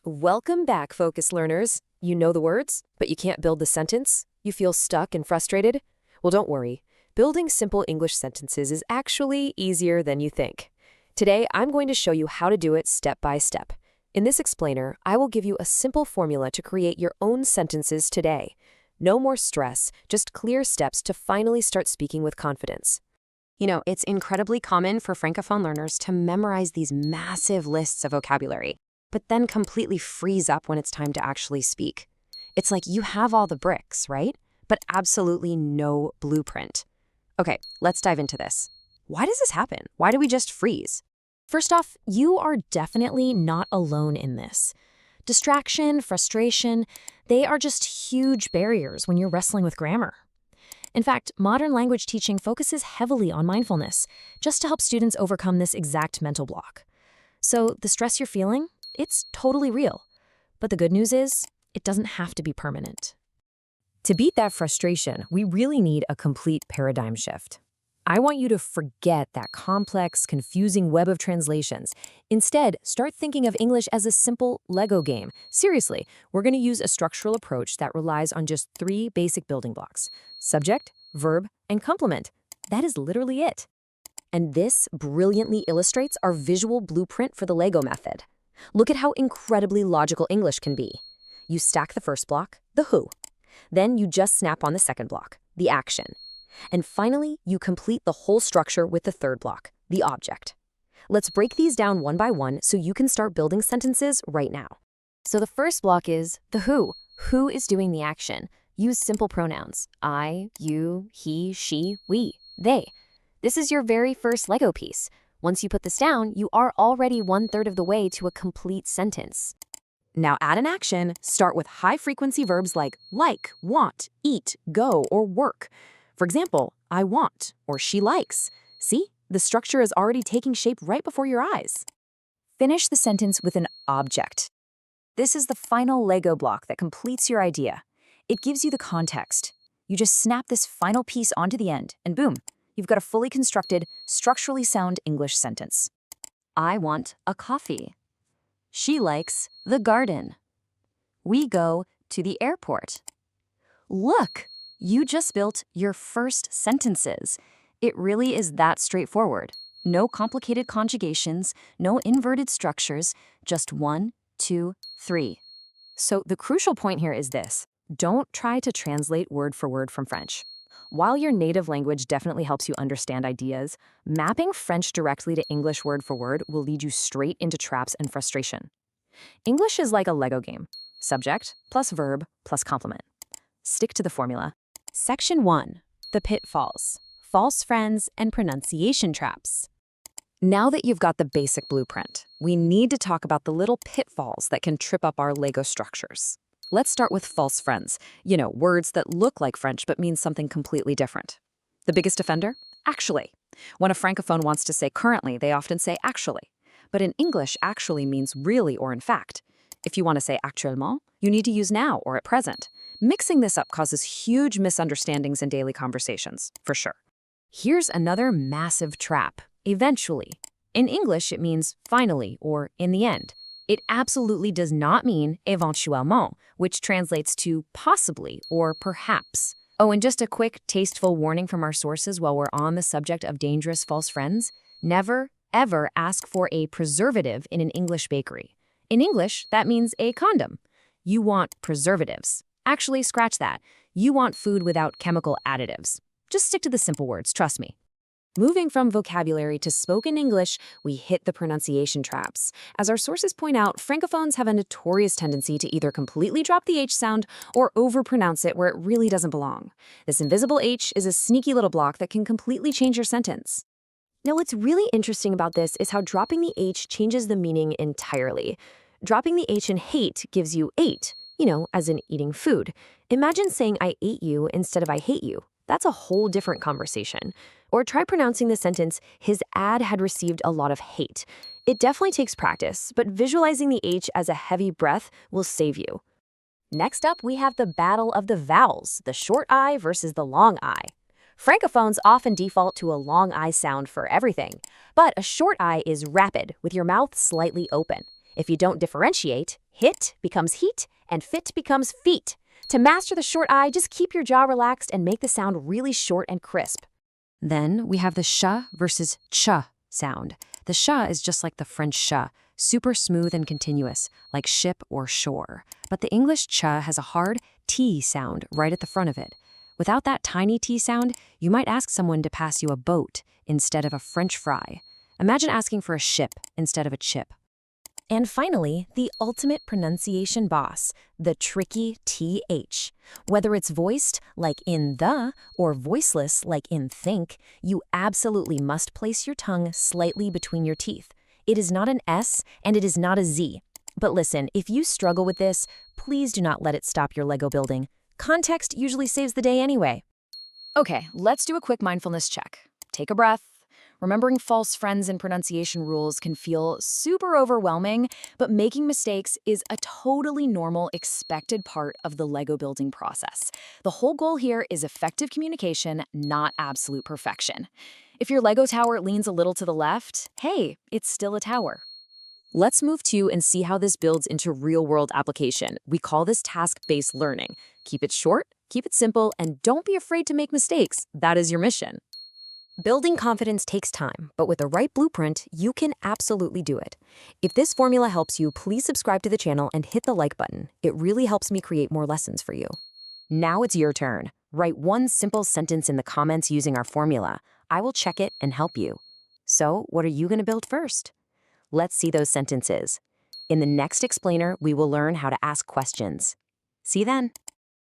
Welcome back, focus learners. You know the words, but you can't build the sentence? You feel stuck and frustrated? Well, don't worry. Building simple English sentences is actually easier than you think. Today, I'm going to show you how to do it step by step. In this explainer, I will give you a simple formula to create your own sentences today. No more stress, just clear steps to finally start speaking with confidence. You know, it's incredibly common for Francophone learners to memorize these massive lists of vocabulary, but then completely freeze up when it's time to actually speak. It's like you have all the bricks, right? But absolutely no blueprint. Okay, let's dive into this. Why does this happen? Why do we just freeze? First off, you are definitely not alone in this. Distraction, frustration, they are just huge barriers when you're wrestling with grammar. In fact, modern language teaching focuses heavily on mindfulness, just to help students overcome this exact mental block. So the stress you're feeling, it's totally real. But the good news is, it doesn't have to be permanent. To beat that frustration, we really need a complete paradigm shift. I want you to forget that complex, confusing web of translations. Instead, start thinking of English as a simple Lego game. Seriously, we're going to use a structural approach that relies on just 3 basic building blocks: subject, verb, and complement. That is literally it. And this brilliantly illustrates our visual blueprint for the Lego method. Look at how incredibly logical English can be. You stack the first block, the who. Then you just snap on the second block, the action. And finally, you complete the whole structure with the third block, the object. Let's break these down one by one so you can start building sentences right now. So the first block is the who. Who is doing the action? Use simple pronouns: I, you, he, she, we, they. This is your very first Lego piece. Once you put this down, you are already 1/3 of the way to a complete sentence. Now add an action. Start with high-frequency verbs like, want, eat, go, or work. For example, I want, or she likes. See? The structure is already taking shape right before your eyes. Finish the sentence with an object. This is the final Lego block that completes your idea. It gives you the context. You just snap this final piece onto the end, and boom, you've got a fully constructed, structurally sound English sentence. I want a coffee. She likes the garden. We go to the airport. Look, you just built your first sentences. It really is that straightforward. No complicated conjugations, no inverted structures, just 1, 2, 3. So the crucial point here is this: don't try to translate word for word from French. While your native language definitely helps you understand ideas, mapping French directly to English word for word will lead you straight into traps and frustration. English is like a Lego game: subject plus verb plus complement. Stick to the formula. Section 1. The pitfalls, false friends, and pronunciation traps. Now that you've got the basic blueprint, we need to talk about the little pitfalls that can trip up our Lego structures. Let's start with false friends. You know, words that look like French but mean something completely different. The biggest offender? Actually. When a Francophone wants to say currently, they often say actually. But in English, actually means really or in fact. If you want to say actuellement, you need to use now or at present. Mixing this up causes huge misunderstandings in daily conversations, for sure. Here's another massive trap: eventually. In English, it means finally or in the end. It absolutely does not mean éventuellement, which translates to possibly or perhaps. Oh, and just a quick, tasteful warning from our sources while we're on the subject of dangerous false friends: never, ever ask for a preservative in an English bakery. In English, that means a condom. You want preservatives. Actually, scratch that. You want food without chemical additives. Just stick to the simple words, trust me. Moving from vocabulary to spoken English, we hit the pronunciation traps. As our sources point out, Francophones have a notorious tendency to either completely drop the H sound or overpronounce it where it really doesn't belong. This invisible H is a sneaky little block that can completely change your sentence. Now, what's really interesting about this is how dropping the H changes the meaning entirely. Dropping the H in hate gives you ate, as in eating food. Imagine saying I ate you instead of I hate you. That's a whole different conversation. Or try pronouncing the sentence, his ad had received a lot of hate. It definitely takes practice, but visualizing the H as a heavy breath will save you. Next up, we have the battle of the vowels, the short I versus the long I. Francophones often default to a long I sound for everything, but a short I is rapid, with your mouth slightly open. If you don't differentiate, Hit becomes heat, and fit becomes feet. To master the short I, just keep your jaw relaxed and make the sound really short and crisp. Then we have the sh versus ch sound. The sh is just like the French sh, super smooth and continuous, like ship or shore. But the English ch has a hard t sound right at the front of it. Without that tiny t sound, you might ask someone to pass you a boat instead of a French fry. Imagine asking for a ship instead of a chip. And finally, the ultimate pronunciation boss, the tricky TH. Whether it's voiced, like in the, or voiceless, like in think, you absolutely must place your tongue slightly between your teeth. It is not an S, and it is not a Z. But listen, if you struggle with this, please do not let it stop your Lego building. Context usually saves the day anyway. Okay, let's do a quick mindfulness check. Take a breath. Remembering false friends and pronunciation rules can feel super overwhelming, but making mistakes is a totally normal, expected part of the Lego building process. The whole goal here is effective communication, not absolute perfection. If your Lego tower leans a little to the left, hey, it's still a tower. Let's move to and see how this builds into real-world application. We call this task-based learning. Keep it short, keep it simple, and don't be afraid to make mistakes. That is your mission. Building confidence takes time, but with the right blueprint, you can absolutely do it. If this formula helps you, please subscribe to the channel and hit the like button. It really helps me create more lessons for you. Now it's your turn. Write one simple sentence in the comments using our formula. I will check it and help you. So, what are you going to build first? Let's see those sentences. In the next explainer, we will learn how to ask questions. See you then.